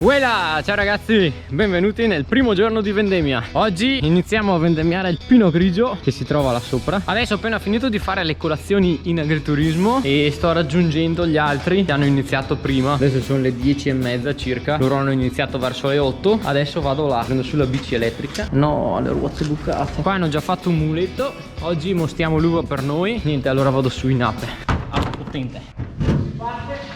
Uela! Ciao ragazzi, benvenuti nel primo giorno di vendemmia. Oggi iniziamo a vendemmiare il pino grigio che si trova là sopra. Adesso ho appena finito di fare le colazioni in agriturismo e sto raggiungendo gli altri che hanno iniziato prima. Adesso sono le 10:30 circa. Loro hanno iniziato verso le 8. Adesso vado là, prendo sulla bici elettrica. No, le ruote bucate. Qua hanno già fatto un muletto. Oggi mostiamo l'uva per noi. Niente, allora vado su in ape. Potente. Parte.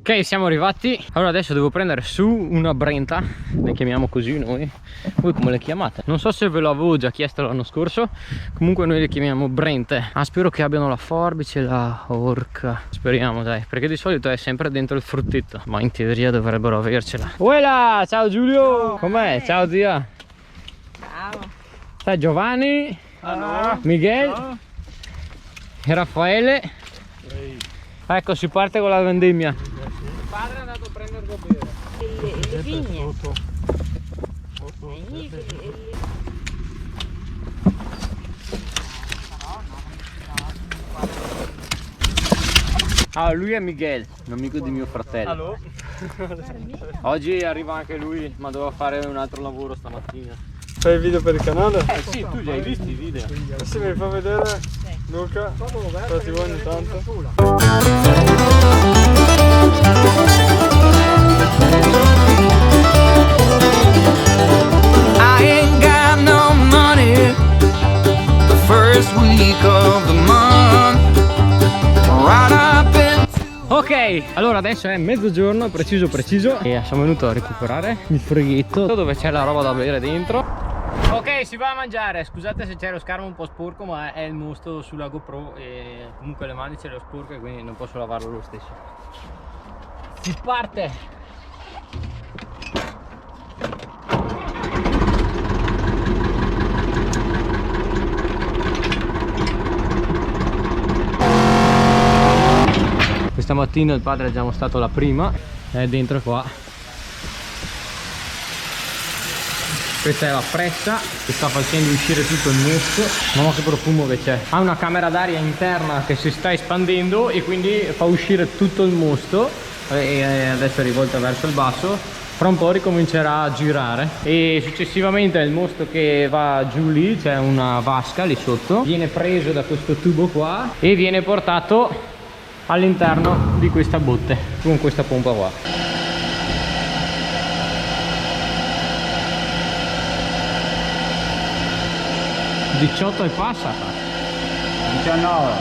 Ok, siamo arrivati. Allora adesso devo prendere su una brenta, le chiamiamo così noi. Voi come le chiamate? Non so se ve l'avevo già chiesto l'anno scorso. Comunque noi le chiamiamo brente. Spero che abbiano la forbice e la orca. Speriamo dai, perché di solito è sempre dentro il fruttetto, ma in teoria dovrebbero avercela. Uela, ciao Giulio. Com'è? Ciao zia. Ciao. Ciao Giovanni. Ciao. Miguel. Ciao. E Raffaele. Ecco, si parte con la vendemmia. Il padre è andato a prendere da bere. Le vigne. Lui è Miguel, un amico di mio fratello. Allora? Oggi arriva anche lui, ma doveva fare un altro lavoro stamattina. Fai il video per il canale? Sì, tu li hai visti i video. Se mi fa vedere Luca, fatti voi ogni tanto. I ain't got no money the first week of the month. Right up in. Ok, allora adesso è mezzogiorno, preciso e siamo venuti a recuperare il frighetto dove c'è la roba da bere dentro. Ok, si va a mangiare. Scusate se c'è lo schermo un po' sporco, ma è il mostro sulla GoPro e comunque le mani ce le ho sporche, quindi non posso lavarlo lo stesso. Si parte! Questa mattina il padre ha già mostrato la prima, è dentro qua. Questa è la pressa che sta facendo uscire tutto il mosto. Mamma che profumo che c'è. Ha una camera d'aria interna che si sta espandendo e quindi fa uscire tutto il mosto e adesso è rivolta verso il basso. Fra un po' ricomincerà a girare e successivamente il mosto che va giù lì, c'è una vasca lì sotto, viene preso da questo tubo qua e viene portato all'interno di questa botte con questa pompa qua. 18 e passa. 19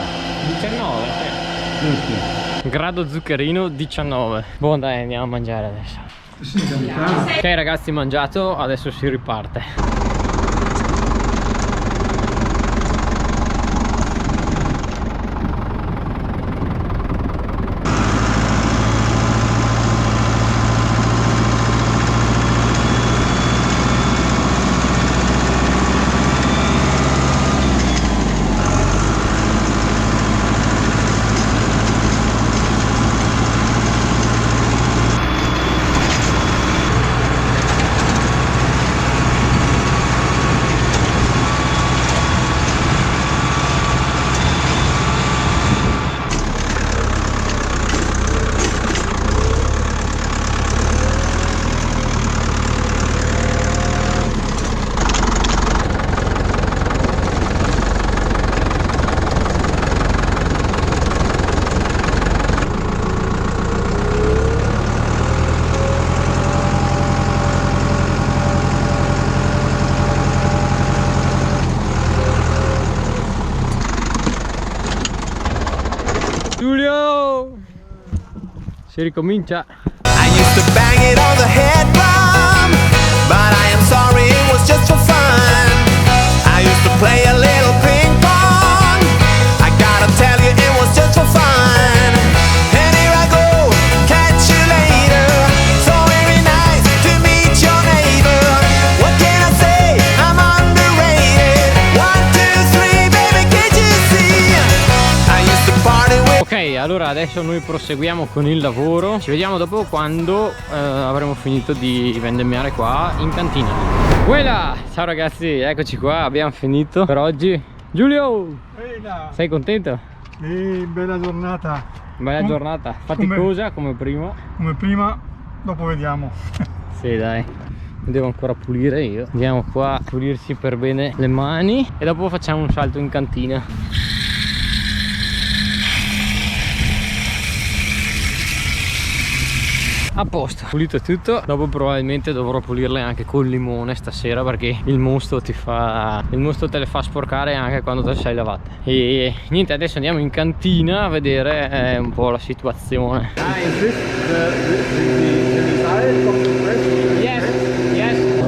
sì. Grado zuccherino 19. Buon dai, andiamo a mangiare adesso. Ok ragazzi, mangiato, adesso si riparte. Giulio! Si ricomincia. I used to bang it on the head drum, but I am sorry it was just for fun. I used to play a little ping pong. I gotta tell you it was just for fun. And here I go, catch you later. So very nice to meet your neighbor. What can I say? I'm underrated. 1, 2, 3, baby, can't you see? I used to party with. Ok, allora adesso noi proseguiamo con il lavoro. Ci vediamo dopo quando avremo finito di vendemmiare qua in cantina. Quella! Ciao ragazzi, eccoci qua, abbiamo finito per oggi. Giulio! Sei contento? Bella giornata. Bella giornata, faticosa come prima. Come prima, dopo vediamo. Sì dai, mi devo ancora pulire io. Andiamo qua a pulirsi per bene le mani e dopo facciamo un salto in cantina. A posto, pulito tutto. Dopo probabilmente dovrò pulirle anche col limone stasera, perché il musto te le fa sporcare anche quando te le sei lavate. E niente, adesso andiamo in cantina a vedere un po' la situazione. Yes.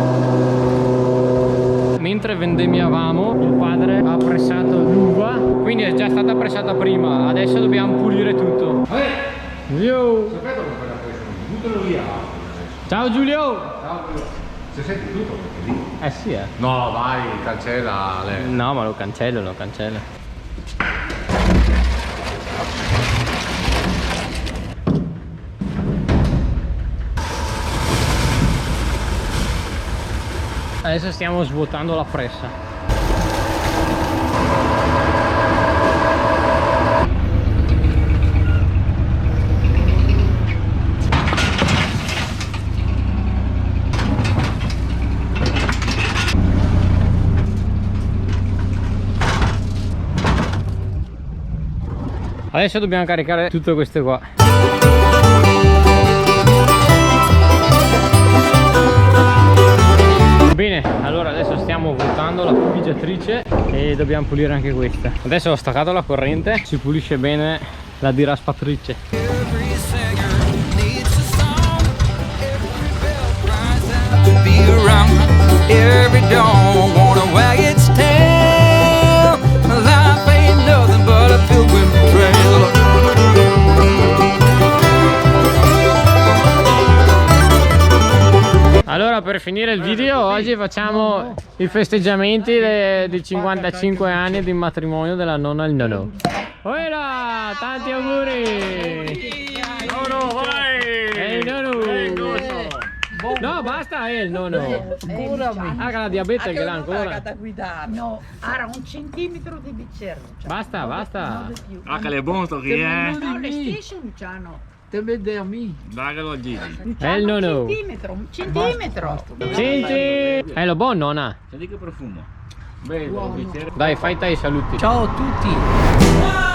Mentre vendemmiavamo il padre ha pressato l'uva, quindi è già stata pressata prima. Adesso dobbiamo pulire tutto. Yo. Ciao Giulio! Ciao, se senti tutto perché lì? Eh sì No vai, cancella le... No, ma lo cancello. Adesso stiamo svuotando la pressa. Adesso dobbiamo caricare tutto questo qua. Bene, allora adesso stiamo vuotando la pigiatrice e dobbiamo pulire anche questa. Adesso ho staccato la corrente, si pulisce bene la diraspatrice. Allora, per finire il video oggi facciamo i festeggiamenti dei 55 anni di matrimonio della nonna e il nonno. Ora, tanti auguri! Nonno, vai! Ehi nonno! No, basta, il nonno! Ah, che la diabete che l'ha ancora! No, era 1 centimetro di bicchiere. Basta! Ah, che le buono sto che è? No, le stesse non c'hanno. Te vedermi. Daglielo a Gigi. È il nonno! Un centimetro. Senti! È lo buono, nonna! Senti che profumo. Bello, Dai, fai te i saluti! Ciao a tutti.